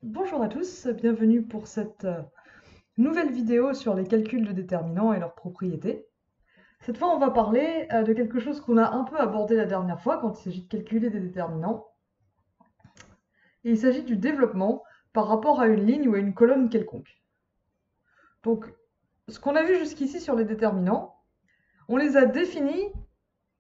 Bonjour à tous, bienvenue pour cette nouvelle vidéo sur les calculs de déterminants et leurs propriétés. Cette fois, on va parler de quelque chose qu'on a un peu abordé la dernière fois quand il s'agit de calculer des déterminants. Et il s'agit du développement par rapport à une ligne ou à une colonne quelconque. Donc, ce qu'on a vu jusqu'ici sur les déterminants, on les a définis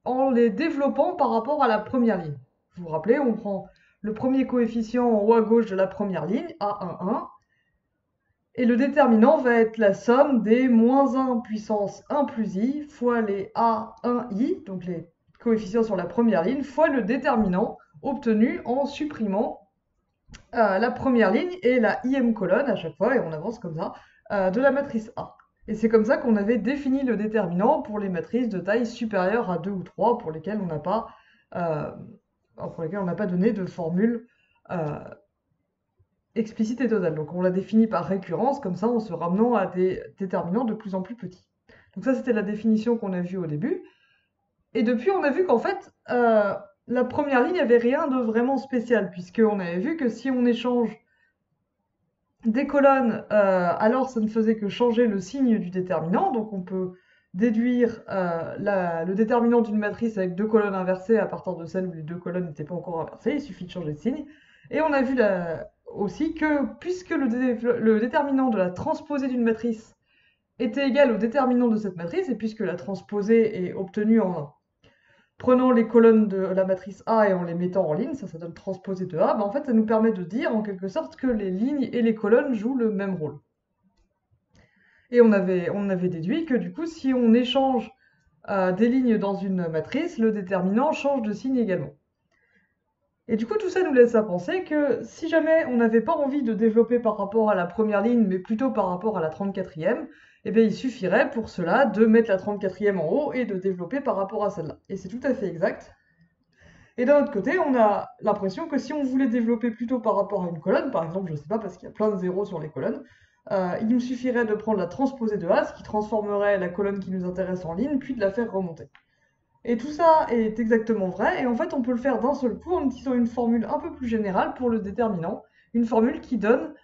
en les développant par rapport à la première ligne. Vous vous rappelez, on prend le premier coefficient en haut à gauche de la première ligne, A11, et le déterminant va être la somme des moins 1 puissance 1 plus i fois les A1i, donc les coefficients sur la première ligne, fois le déterminant obtenu en supprimant la première ligne et la ième colonne à chaque fois, et on avance comme ça, de la matrice A. Et c'est comme ça qu'on avait défini le déterminant pour les matrices de taille supérieure à 2 ou 3 euh, pour lesquelles on n'a pas donné de formule euh, explicite et totale. Donc on l'a défini par récurrence, comme ça en se ramenant à des déterminants de plus en plus petits. Donc ça c'était la définition qu'on a vue au début. Et depuis on a vu qu'en fait la première ligne avait rien de vraiment spécial, puisqu'on avait vu que si on échange des colonnes, alors ça ne faisait que changer le signe du déterminant. Donc on peut déduire le déterminant d'une matrice avec deux colonnes inversées à partir de celle où les deux colonnes n'étaient pas encore inversées, il suffit de changer de signe. Et on a vu aussi que puisque le déterminant de la transposée d'une matrice était égal au déterminant de cette matrice, et puisque la transposée est obtenue en prenant les colonnes de la matrice A et en les mettant en ligne, ça donne transposée de A, en fait ça nous permet de dire en quelque sorte que les lignes et les colonnes jouent le même rôle. Et on avait déduit que du coup si on échange des lignes dans une matrice, le déterminant change de signe également. Et du coup, tout ça nous laisse à penser que si jamais on n'avait pas envie de développer par rapport à la première ligne, mais plutôt par rapport à la 34e, eh bien, il suffirait pour cela de mettre la 34e en haut et de développer par rapport à celle-là. Et c'est tout à fait exact. Et d'un autre côté, on a l'impression que si on voulait développer plutôt par rapport à une colonne, par exemple, je ne sais pas, parce qu'il y a plein de zéros sur les colonnes, il nous suffirait de prendre la transposée de A, ce qui transformerait la colonne qui nous intéresse en ligne, puis de la faire remonter. Et tout ça est exactement vrai, et en fait on peut le faire d'un seul coup en utilisant une formule un peu plus générale pour le déterminant, une formule qui donne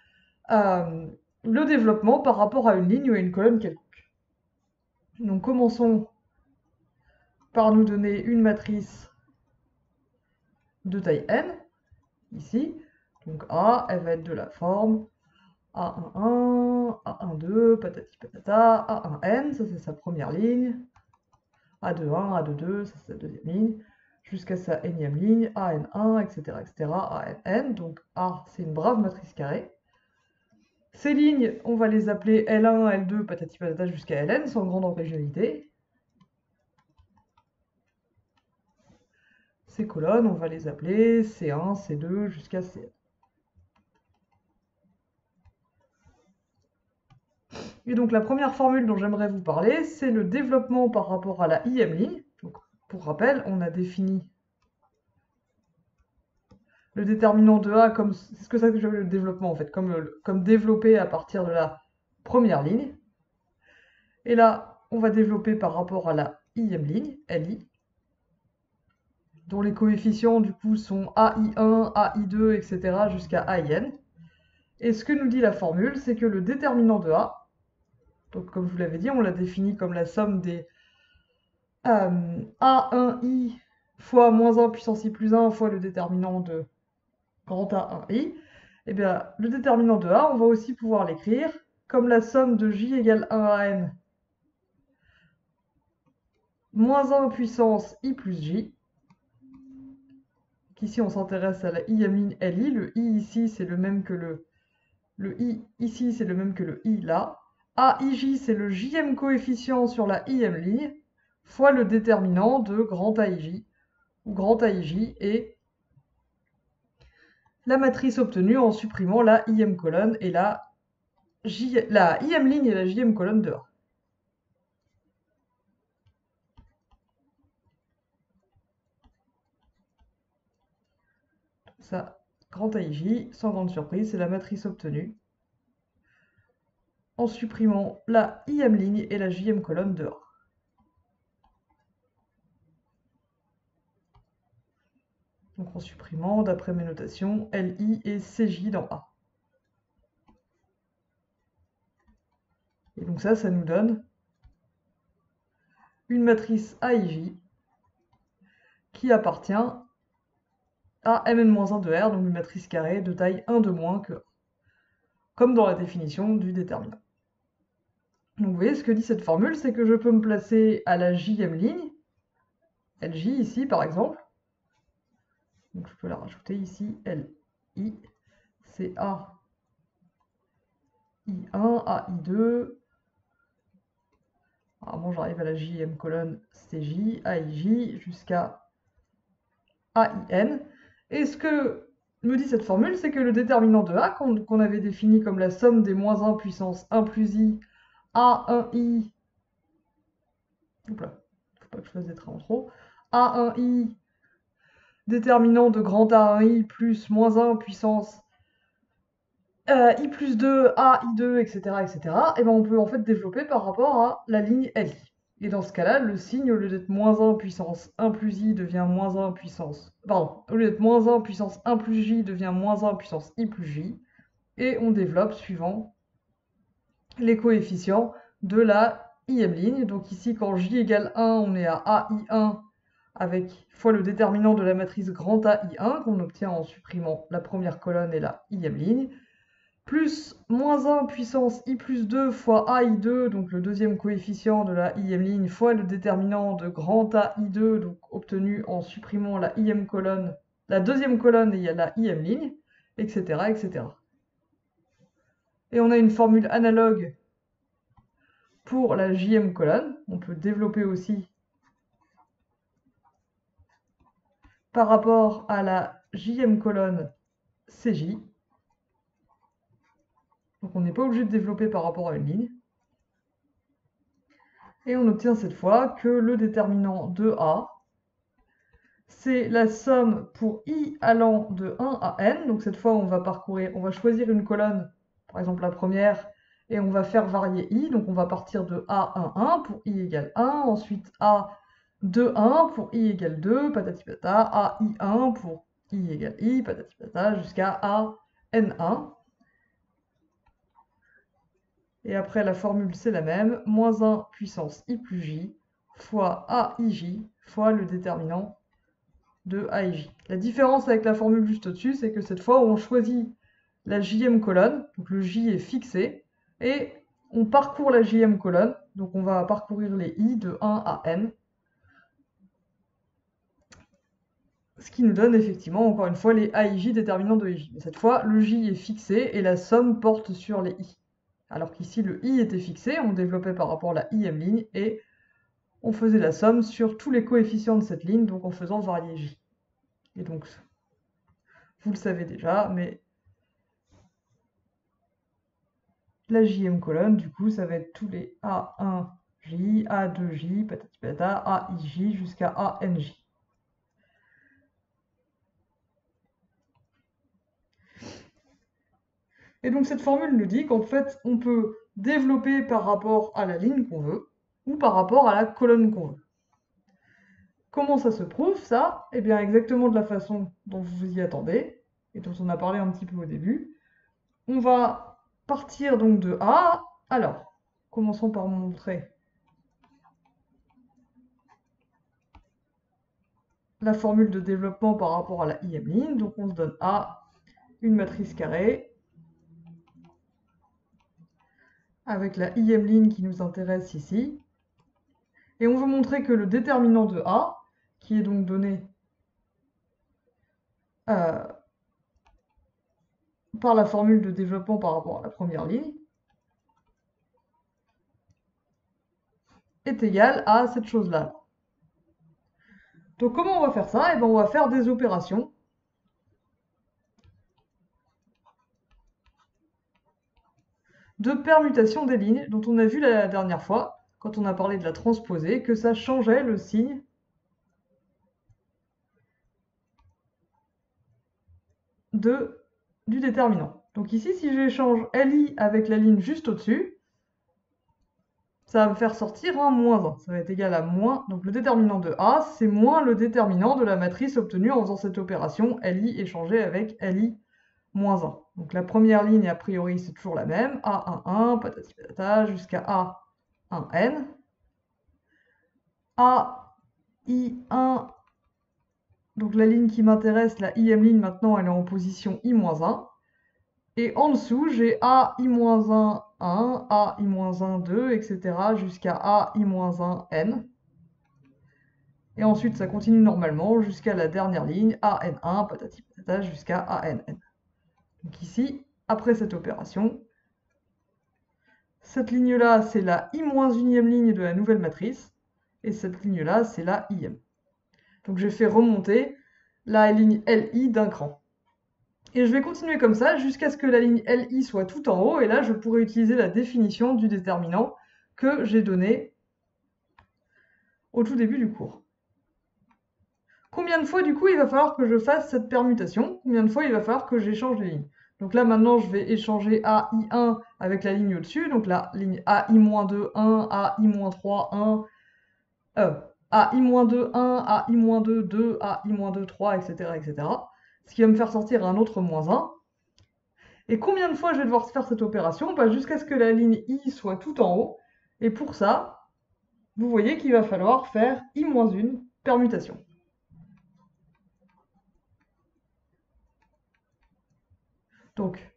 euh, le développement par rapport à une ligne ou à une colonne quelconque. Donc commençons par nous donner une matrice de taille n, ici. Donc A, elle va être de la forme A11, A12, patati patata, A1n, ça c'est sa première ligne, A21, A22, ça c'est sa deuxième ligne, jusqu'à sa énième ligne, AN1, etc., etc., ANN. Donc A, c'est une brave matrice carrée. Ces lignes, on va les appeler L1, L2, patati patata jusqu'à Ln, sans grande originalité. Ces colonnes, on va les appeler C1, C2 jusqu'à Cn. Et donc la première formule dont j'aimerais vous parler, c'est le développement par rapport à la ième ligne. Donc, pour rappel, on a défini le déterminant de A comme c'est ce que ça que j'appelle le développement en fait, comme développé à partir de la première ligne. Et là, on va développer par rapport à la ième ligne, LI, dont les coefficients du coup sont AI1, AI2, etc. jusqu'à AIN. Et ce que nous dit la formule, c'est que le déterminant de A, donc comme je vous l'avais dit, on l'a défini comme la somme des A1i fois moins 1 puissance i plus 1 fois le déterminant de grand A1i, eh bien, le déterminant de A, on va aussi pouvoir l'écrire comme la somme de j égale 1 à n moins 1 puissance i plus j. Ici, on s'intéresse à la ième ligne LI. Le i ici, c'est le même que le i ici, c'est le même que le i là. AIJ, c'est le jème coefficient sur la ième ligne, fois le déterminant de grand AIJ, où grand AIJ est la matrice obtenue en supprimant la ième colonne et la ième ligne et la jème colonne de A. Ça, grand AIJ, sans grande surprise, c'est la matrice obtenue en supprimant la ième ligne et la jème colonne de A. Donc en supprimant, d'après mes notations, LI et CJ dans A. Et donc ça nous donne une matrice AIJ qui appartient à Mn-1 de R, donc une matrice carrée de taille 1 de moins que 1, comme dans la définition du déterminant. Donc vous voyez, ce que dit cette formule, c'est que je peux me placer à la jème ligne, LJ ici par exemple, donc je peux la rajouter ici, LI, c'est A, I1, A, I2, avant j'arrive à la jm colonne CJ, AIJ, jusqu'à AIN, et ce que me dit cette formule, c'est que le déterminant de A, qu'on avait défini comme la somme des moins 1 puissance 1 plus I, A1I, oula, faut pas que je fasse des traits en trop, A1I, déterminant de grand A1I plus moins 1 puissance I plus 2, A, I2, etc., et ben on peut en fait développer par rapport à la ligne LI. Et dans ce cas-là, le signe, au lieu d'être moins 1 puissance 1 plus I, devient moins 1 puissance... Pardon, au lieu d'être moins 1 puissance 1 plus J, devient moins 1 puissance I plus J. Et on développe suivant les coefficients de la ième ligne. Donc ici, quand J égale 1, on est à AI1 avec fois le déterminant de la matrice grand AI1 qu'on obtient en supprimant la première colonne et la ième ligne, plus moins 1 puissance I plus 2 fois AI2, donc le deuxième coefficient de la ième ligne, fois le déterminant de grand AI2, donc obtenu en supprimant la ième colonne, la deuxième colonne et il y a la ième ligne, etc., etc. Et on a une formule analogue pour la jème colonne. On peut développer aussi par rapport à la jème colonne CJ. Donc on n'est pas obligé de développer par rapport à une ligne. Et on obtient cette fois que le déterminant de A, c'est la somme pour I allant de 1 à n. Donc cette fois, on va choisir une colonne, par exemple la première, et on va faire varier I. Donc on va partir de A 1, 1 pour I égale 1, ensuite A 2, 1 pour I égale 2, patati patata, A I1 pour I égale I, patati patata, jusqu'à A N1. Et après, la formule, c'est la même, moins 1 puissance I plus J fois AIJ fois le déterminant de AIJ. La différence avec la formule juste au-dessus, c'est que cette fois, on choisit la jème colonne, donc le J est fixé, et on parcourt la jème colonne, donc on va parcourir les I de 1 à n, ce qui nous donne effectivement, encore une fois, les AIJ déterminants de IJ. Mais cette fois, le J est fixé et la somme porte sur les I. Alors qu'ici, le I était fixé, on développait par rapport à la ième ligne, et on faisait la somme sur tous les coefficients de cette ligne, donc en faisant varier J. Et donc, vous le savez déjà, mais la jème colonne, du coup, ça va être tous les A1J, A2J, patati patata, AIJ jusqu'à ANJ. Et donc cette formule nous dit qu'en fait, on peut développer par rapport à la ligne qu'on veut, ou par rapport à la colonne qu'on veut. Comment ça se prouve, ça? Eh bien, exactement de la façon dont vous vous y attendez, et dont on a parlé un petit peu au début. On va partir donc de A. Alors, commençons par montrer la formule de développement par rapport à la ième ligne. Donc on se donne A, une matrice carrée, avec la ième ligne qui nous intéresse ici. Et on veut montrer que le déterminant de A, qui est donc donné par la formule de développement par rapport à la première ligne, est égal à cette chose-là. Donc comment on va faire ça? Eh bien, on va faire des opérations de permutation des lignes, dont on a vu la dernière fois, quand on a parlé de la transposée, que ça changeait le signe du déterminant. Donc ici, si j'échange LI avec la ligne juste au-dessus, ça va me faire sortir un moins 1. Ça va être égal à moins, donc le déterminant de A, c'est moins le déterminant de la matrice obtenue en faisant cette opération LI échangée avec LI moins 1. Donc la première ligne, a priori, c'est toujours la même. A11, patati patata, jusqu'à A1N. AI1, donc la ligne qui m'intéresse, la IM ligne, maintenant, elle est en position I-1. Et en dessous, j'ai AI-1, 1, AI-1, 2, etc. jusqu'à AI-1N. Et ensuite, ça continue normalement jusqu'à la dernière ligne, AN1, patati patata, jusqu'à ANN. Donc ici, après cette opération, cette ligne-là, c'est la I-1e ligne de la nouvelle matrice, et cette ligne-là, c'est la IM. Donc j'ai fait remonter la ligne LI d'un cran. Et je vais continuer comme ça jusqu'à ce que la ligne LI soit tout en haut, et là, je pourrai utiliser la définition du déterminant que j'ai donné au tout début du cours. Combien de fois, du coup, il va falloir que je fasse cette permutation? Combien de fois il va falloir que j'échange les lignes? Donc là, maintenant, je vais échanger AI1 avec la ligne au-dessus. Donc la ligne AI-2, 1, AI-3, 1, AI-2, 1, AI-2, 2, AI-2, 3, etc., etc. Ce qui va me faire sortir un autre moins 1. Et combien de fois je vais devoir faire cette opération? Bah, jusqu'à ce que la ligne I soit tout en haut. Et pour ça, vous voyez qu'il va falloir faire I-1 permutation. Donc,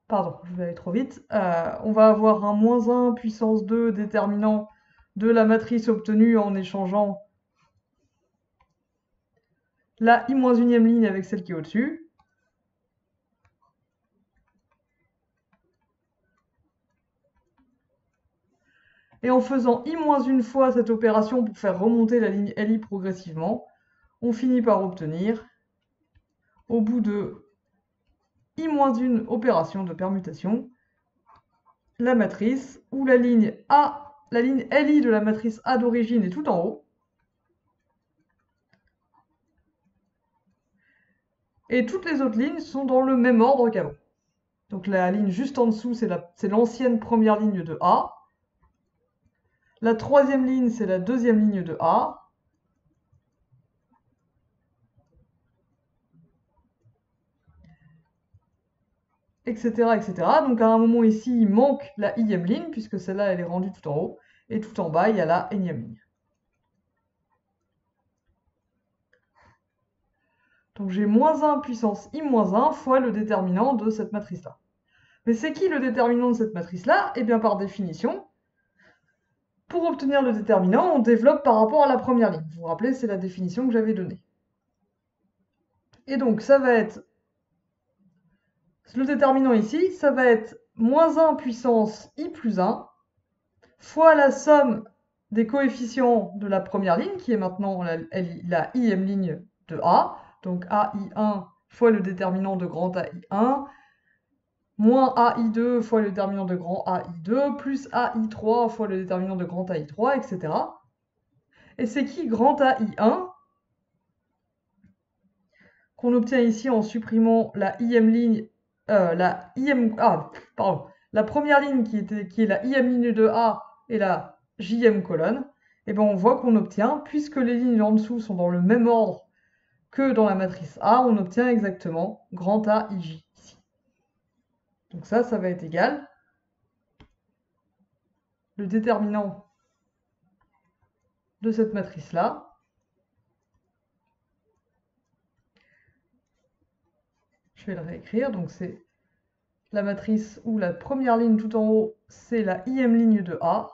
pardon, je vais aller trop vite. On va avoir un moins 1 puissance 2 déterminant de la matrice obtenue en échangeant la I-1e ligne avec celle qui est au-dessus. Et en faisant I-1 fois cette opération pour faire remonter la ligne LI progressivement, on finit par obtenir, au bout de I-1 opération de permutation, la matrice où la ligne LI de la matrice A d'origine est tout en haut. Et toutes les autres lignes sont dans le même ordre qu'avant. Donc la ligne juste en dessous, c'est l'ancienne première ligne de A. La troisième ligne, c'est la deuxième ligne de A. Etc., etc. Donc à un moment ici, il manque la i-ème ligne, puisque celle-là, elle est rendue tout en haut. Et tout en bas, il y a la n-ième ligne. Donc j'ai moins 1 puissance i-1 fois le déterminant de cette matrice-là. Mais c'est qui le déterminant de cette matrice-là? Eh bien par définition, pour obtenir le déterminant, on développe par rapport à la première ligne. Vous vous rappelez, c'est la définition que j'avais donnée. Et donc ça va être, le déterminant ici, ça va être moins 1 puissance i plus 1 fois la somme des coefficients de la première ligne, qui est maintenant la i-ème ligne de A, donc AI1 fois le déterminant de grand AI1, moins AI2 fois le déterminant de grand AI2, plus AI3 fois le déterminant de grand AI3, etc. Et c'est qui grand AI1 qu'on obtient ici en supprimant la i-ème ligne, la première ligne qui est la i-ème ligne de A et la j-ème colonne, et ben on voit qu'on obtient, puisque les lignes en dessous sont dans le même ordre que dans la matrice A, on obtient exactement grand A ij ici. Donc ça va être égal. Le déterminant de cette matrice-là, je vais le réécrire, donc c'est la matrice où la première ligne tout en haut, c'est la i-ème ligne de A,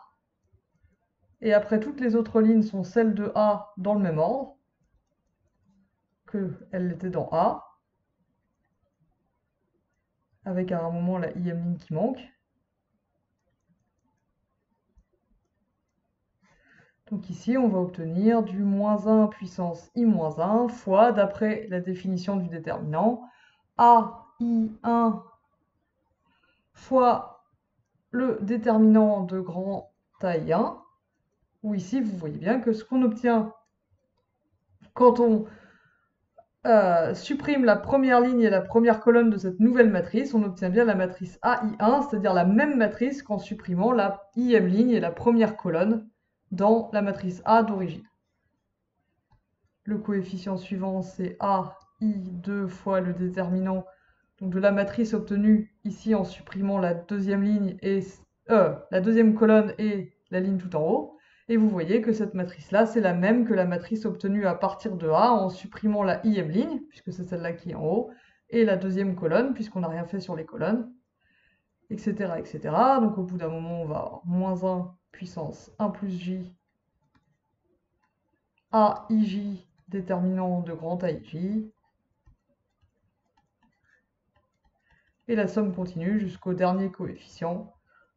et après toutes les autres lignes sont celles de A dans le même ordre qu'elles l'étaient dans A, avec à un moment la i-ème ligne qui manque. Donc ici, on va obtenir du moins 1 puissance i-1 fois, d'après la définition du déterminant, AI1 fois le déterminant de grand AI1, où ici, vous voyez bien que ce qu'on obtient quand on supprime la première ligne et la première colonne de cette nouvelle matrice, on obtient bien la matrice AI1, c'est-à-dire la même matrice qu'en supprimant la i-ème ligne et la première colonne dans la matrice A d'origine. Le coefficient suivant, c'est AI2 fois le déterminant donc de la matrice obtenue ici en supprimant la deuxième ligne et la deuxième colonne et la ligne tout en haut. Et vous voyez que cette matrice-là, c'est la même que la matrice obtenue à partir de A en supprimant la ième ligne, puisque c'est celle-là qui est en haut, et la deuxième colonne, puisqu'on n'a rien fait sur les colonnes, etc., etc. Donc au bout d'un moment, on va avoir moins 1 puissance 1 plus j AIJ, déterminant de grand AIJ. Et la somme continue jusqu'au dernier coefficient,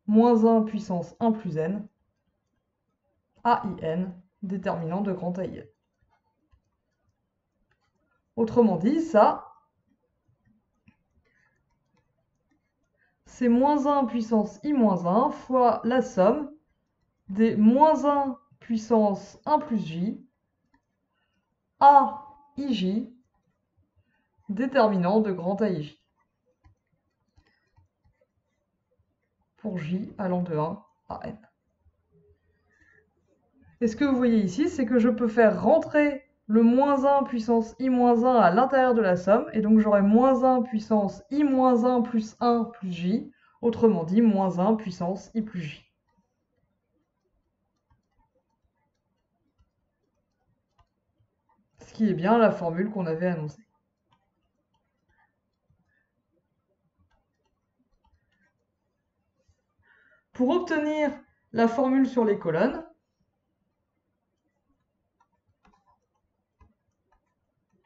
moins 1 puissance 1 plus n, AIN, déterminant de grand AIN. Autrement dit, ça, c'est moins 1 puissance i moins 1 fois la somme des moins 1 puissance 1 plus j, AIJ, déterminant de grand AIJ. Pour j allant de 1 à n. Et ce que vous voyez ici, c'est que je peux faire rentrer le moins 1 puissance i moins 1 à l'intérieur de la somme, et donc j'aurai moins 1 puissance i moins 1 plus 1 plus j, autrement dit moins 1 puissance i plus j. Ce qui est bien la formule qu'on avait annoncée. Pour obtenir la formule sur les colonnes,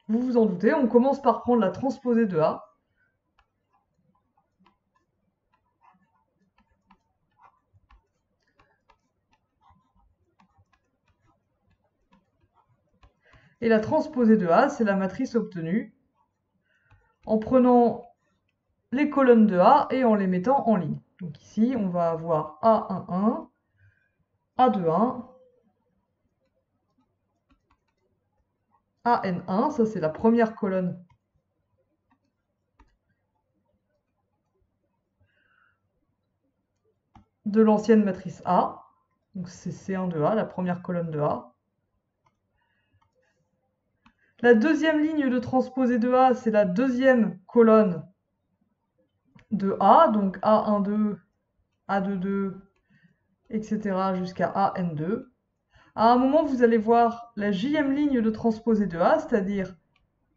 vous vous en doutez, on commence par prendre la transposée de A. Et la transposée de A, c'est la matrice obtenue en prenant les colonnes de A et en les mettant en ligne. Donc ici, on va avoir A11, A21, AN1, ça c'est la première colonne de l'ancienne matrice A. Donc c'est C1 de A, la première colonne de A. La deuxième ligne de transposée de A, c'est la deuxième colonne de A, donc A12, A22, etc. jusqu'à AN2. À un moment, vous allez voir la jème ligne de transposée de A, c'est-à-dire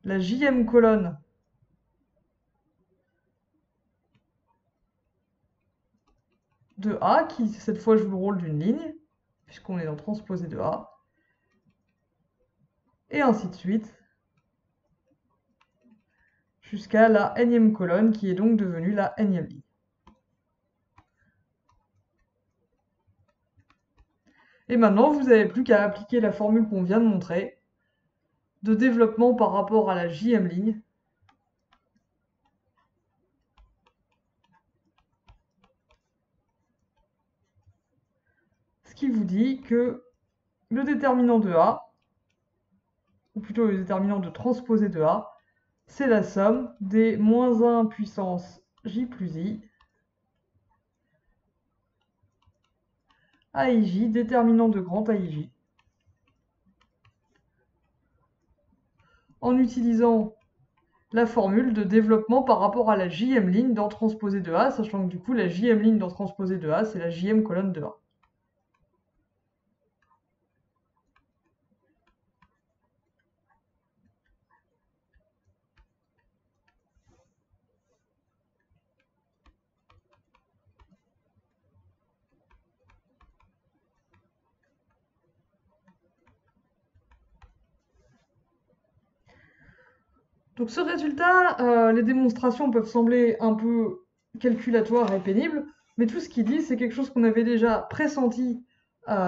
la jème colonne de A, qui cette fois joue le rôle d'une ligne, puisqu'on est dans transposée de A, et ainsi de suite, jusqu'à la nème colonne, qui est donc devenue la nème ligne. Et maintenant, vous n'avez plus qu'à appliquer la formule qu'on vient de montrer, de développement par rapport à la jème ligne, ce qui vous dit que le déterminant de A, ou plutôt le déterminant de transposée de A, c'est la somme des moins 1 puissance j plus i, AIJ, déterminant de grand AIJ, en utilisant la formule de développement par rapport à la jème ligne dans transposée de A, sachant que du coup la jème ligne dans transposée de A, c'est la jème colonne de A. Donc ce résultat, les démonstrations peuvent sembler un peu calculatoires et pénibles, mais tout ce qu'il dit, c'est quelque chose qu'on avait déjà pressenti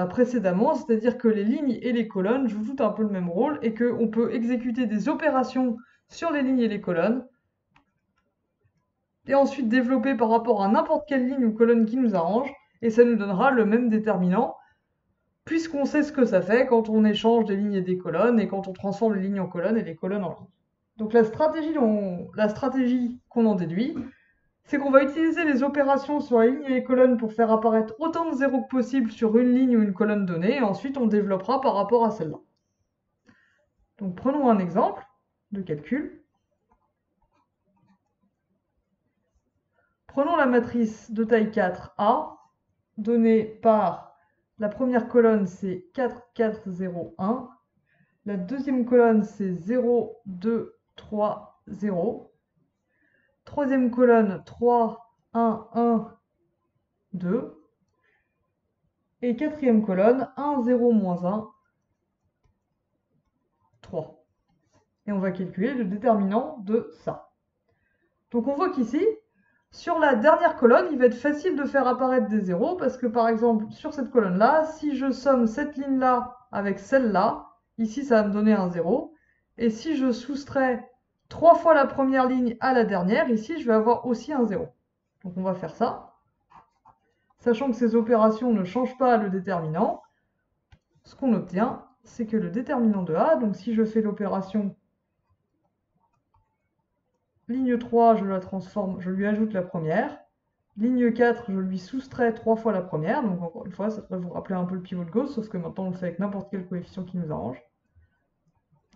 précédemment, c'est-à-dire que les lignes et les colonnes jouent tout un peu le même rôle et qu'on peut exécuter des opérations sur les lignes et les colonnes, et ensuite développer par rapport à n'importe quelle ligne ou colonne qui nous arrange, et ça nous donnera le même déterminant, puisqu'on sait ce que ça fait quand on échange des lignes et des colonnes, et quand on transforme les lignes en colonnes et les colonnes en lignes. Donc la stratégie qu'on en déduit, c'est qu'on va utiliser les opérations sur les lignes et les colonnes pour faire apparaître autant de zéros que possible sur une ligne ou une colonne donnée, et ensuite on développera par rapport à celle-là. Donc prenons un exemple de calcul. Prenons la matrice de taille 4A, donnée par la première colonne, c'est 4, 4, 0, 1. La deuxième colonne, c'est 0, 2, 3, 0. Troisième colonne, 3, 1, 1, 2. Et quatrième colonne, 1, 0, moins 1, 3. Et on va calculer le déterminant de ça. Donc on voit qu'ici, sur la dernière colonne, il va être facile de faire apparaître des zéros parce que par exemple, sur cette colonne-là, si je somme cette ligne-là avec celle-là, ici ça va me donner un 0. Et si je soustrais 3 fois la première ligne à la dernière, ici je vais avoir aussi un 0. Donc on va faire ça. Sachant que ces opérations ne changent pas le déterminant, ce qu'on obtient, c'est que le déterminant de A, donc si je fais l'opération ligne 3, je la transforme, je lui ajoute la première. Ligne 4, je lui soustrais 3 fois la première. Donc encore une fois, ça devrait vous rappeler un peu le pivot de Gauss, sauf que maintenant on le fait avec n'importe quel coefficient qui nous arrange.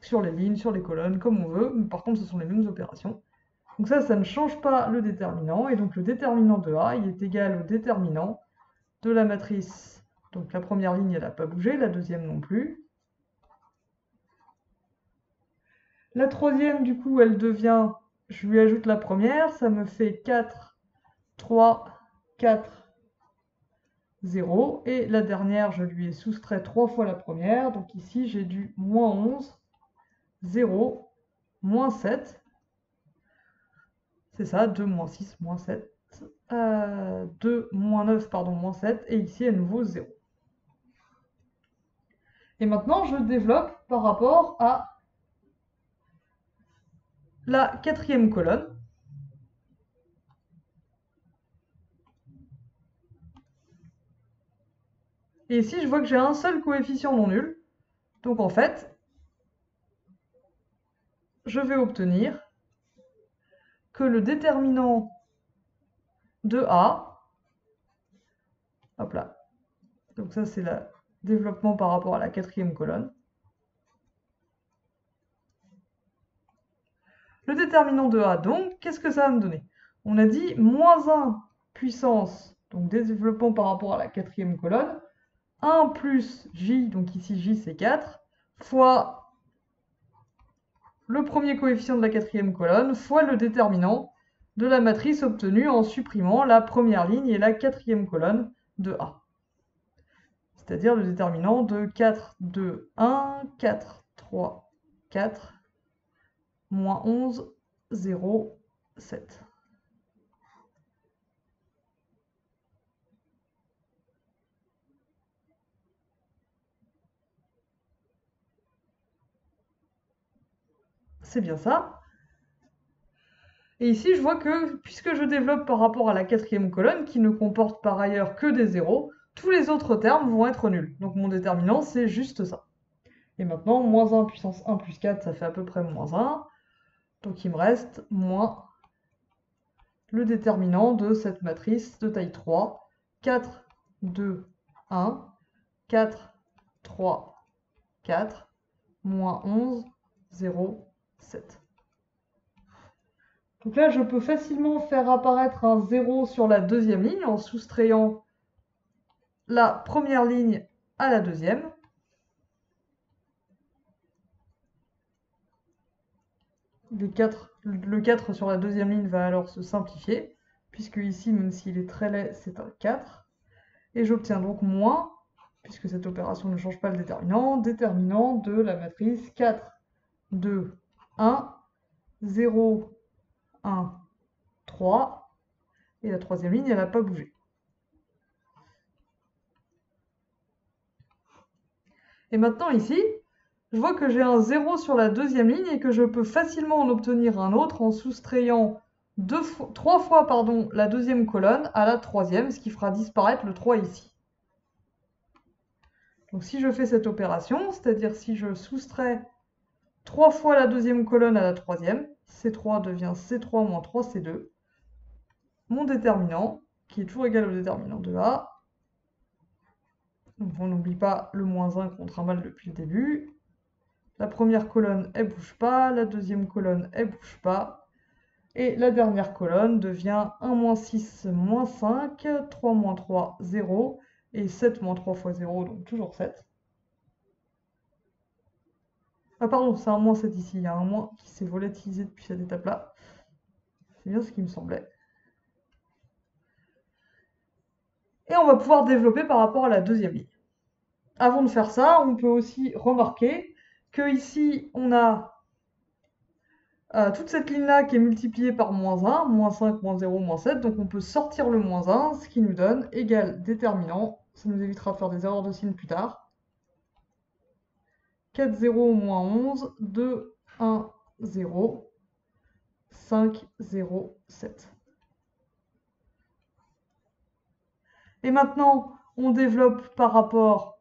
Sur les lignes, sur les colonnes, comme on veut. Mais par contre, ce sont les mêmes opérations. Donc ça ne change pas le déterminant. Et donc le déterminant de A, il est égal au déterminant de la matrice. Donc la première ligne, elle n'a pas bougé, la deuxième non plus. La troisième, du coup, elle devient, je lui ajoute la première, ça me fait 4, 3, 4, 0. Et la dernière, je lui ai soustrait 3 fois la première. Donc ici, j'ai du moins 11, 0, moins 7. C'est ça, 2, moins 6, moins 7. 2, moins 9, pardon, moins 7. Et ici, à nouveau, 0. Et maintenant, je développe par rapport à la quatrième colonne. Et ici, je vois que j'ai un seul coefficient non nul. Donc en fait, je vais obtenir que le déterminant de A, hop là, donc ça c'est le développement par rapport à la quatrième colonne. Le déterminant de A, donc, qu'est-ce que ça va me donner? On a dit moins 1 puissance, donc développement par rapport à la quatrième colonne, 1 plus J, donc ici J c'est 4, fois le premier coefficient de la quatrième colonne, fois le déterminant de la matrice obtenue en supprimant la première ligne et la quatrième colonne de A. C'est-à-dire le déterminant de 4, 2, 1, 4, 3, 4, moins 11, 0, 7. C'est bien ça. Et ici, je vois que, puisque je développe par rapport à la quatrième colonne, qui ne comporte par ailleurs que des zéros, tous les autres termes vont être nuls. Donc mon déterminant, c'est juste ça. Et maintenant, moins 1 puissance 1 plus 4, ça fait à peu près moins 1. Donc il me reste moins le déterminant de cette matrice de taille 3. 4, 2, 1, 4, 3, 4, moins 11, 0, 7. Donc là, je peux facilement faire apparaître un 0 sur la deuxième ligne en soustrayant la première ligne à la deuxième. Le 4 sur la deuxième ligne va alors se simplifier, puisque ici, même s'il est très laid, c'est un 4. Et j'obtiens donc moins, puisque cette opération ne change pas le déterminant de la matrice 4, 2, 1, 0, 1, 3. Et la troisième ligne, elle n'a pas bougé. Et maintenant ici, je vois que j'ai un 0 sur la deuxième ligne et que je peux facilement en obtenir un autre en soustrayant 3 fois la deuxième colonne à la troisième, ce qui fera disparaître le 3 ici. Donc si je fais cette opération, c'est-à-dire si je soustrais 3 fois la deuxième colonne à la troisième, C3 devient C3 moins 3C2, mon déterminant, qui est toujours égal au déterminant de A, donc on n'oublie pas le moins 1 qu'on trimballe depuis le début, La première colonne, elle bouge pas, la deuxième colonne, elle bouge pas. Et la dernière colonne devient 1 moins 6 moins 5, 3 moins 3, 0, et 7 moins 3 fois 0, donc toujours 7. Ah pardon, c'est un moins 7 ici, il y a un moins qui s'est volatilisé depuis cette étape-là. C'est bien ce qui me semblait. Et on va pouvoir développer par rapport à la deuxième ligne. Avant de faire ça, on peut aussi remarquer que ici, on a toute cette ligne-là qui est multipliée par moins 1, moins 5, moins 0, moins 7. Donc on peut sortir le moins 1, ce qui nous donne égal déterminant. Ça nous évitera de faire des erreurs de signe plus tard. 4, 0, moins 11, 2, 1, 0, 5, 0, 7. Et maintenant, on développe par rapport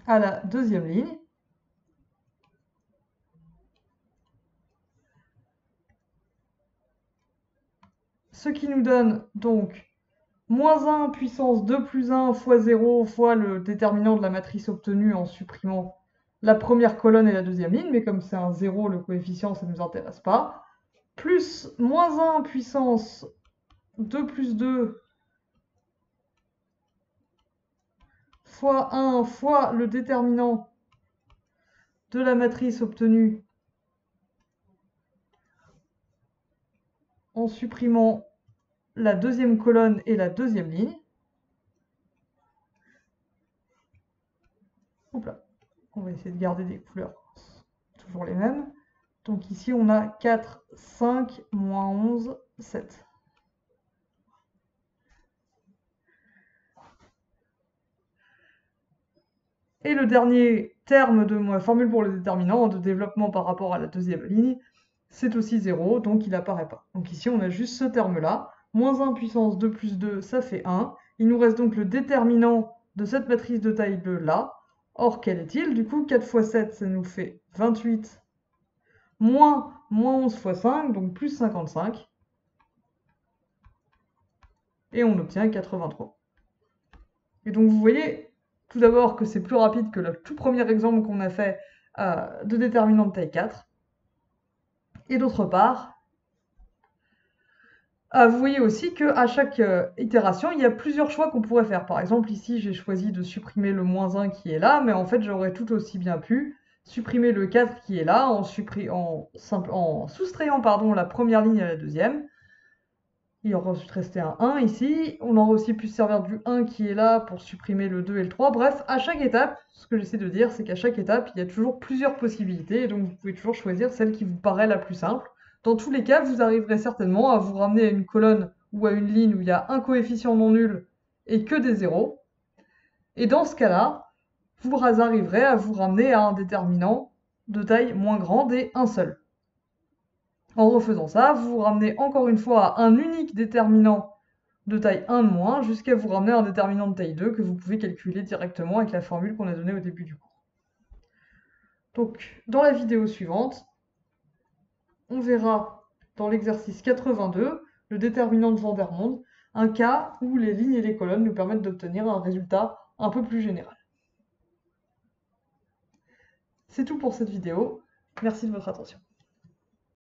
à la deuxième ligne. Ce qui nous donne donc moins 1 puissance 2 plus 1 fois 0 fois le déterminant de la matrice obtenue en supprimant la première colonne et la deuxième ligne, mais comme c'est un 0, le coefficient, ça ne nous intéresse pas, plus moins 1 puissance 2 plus 2 fois 1 fois le déterminant de la matrice obtenue en supprimant la deuxième colonne et la deuxième ligne. Hop là. On va essayer de garder des couleurs toujours les mêmes. Donc ici, on a 4, 5, moins 11, 7. Et le dernier terme de ma formule pour le déterminant de développement par rapport à la deuxième ligne, c'est aussi 0, donc il n'apparaît pas. Donc ici, on a juste ce terme-là. Moins 1 puissance 2 plus 2, ça fait 1. Il nous reste donc le déterminant de cette matrice de taille 2 là. Or, quel est-il? Du coup, 4 fois 7, ça nous fait 28. Moins 11 fois 5, donc plus 55. Et on obtient 83. Et donc, vous voyez, tout d'abord que c'est plus rapide que le tout premier exemple qu'on a fait de déterminant de taille 4. Et d'autre part, vous voyez aussi qu'à chaque itération, il y a plusieurs choix qu'on pourrait faire. Par exemple, ici, j'ai choisi de supprimer le moins 1 qui est là, mais en fait, j'aurais tout aussi bien pu supprimer le 4 qui est là en soustrayant la première ligne à la deuxième. Il aurait ensuite resté un 1 ici. On aurait aussi pu se servir du 1 qui est là pour supprimer le 2 et le 3. Bref, à chaque étape, ce que j'essaie de dire, c'est qu'à chaque étape, il y a toujours plusieurs possibilités. Et donc, vous pouvez toujours choisir celle qui vous paraît la plus simple. Dans tous les cas, vous arriverez certainement à vous ramener à une colonne ou à une ligne où il y a un coefficient non nul et que des zéros. Et dans ce cas-là, vous arriverez à vous ramener à un déterminant de taille moins grande et un seul. En refaisant ça, vous vous ramenez encore une fois à un unique déterminant de taille 1 de moins, jusqu'à vous ramener à un déterminant de taille 2 que vous pouvez calculer directement avec la formule qu'on a donnée au début du cours. Donc, dans la vidéo suivante, on verra dans l'exercice 82, le déterminant de Vandermonde, un cas où les lignes et les colonnes nous permettent d'obtenir un résultat un peu plus général. C'est tout pour cette vidéo. Merci de votre attention.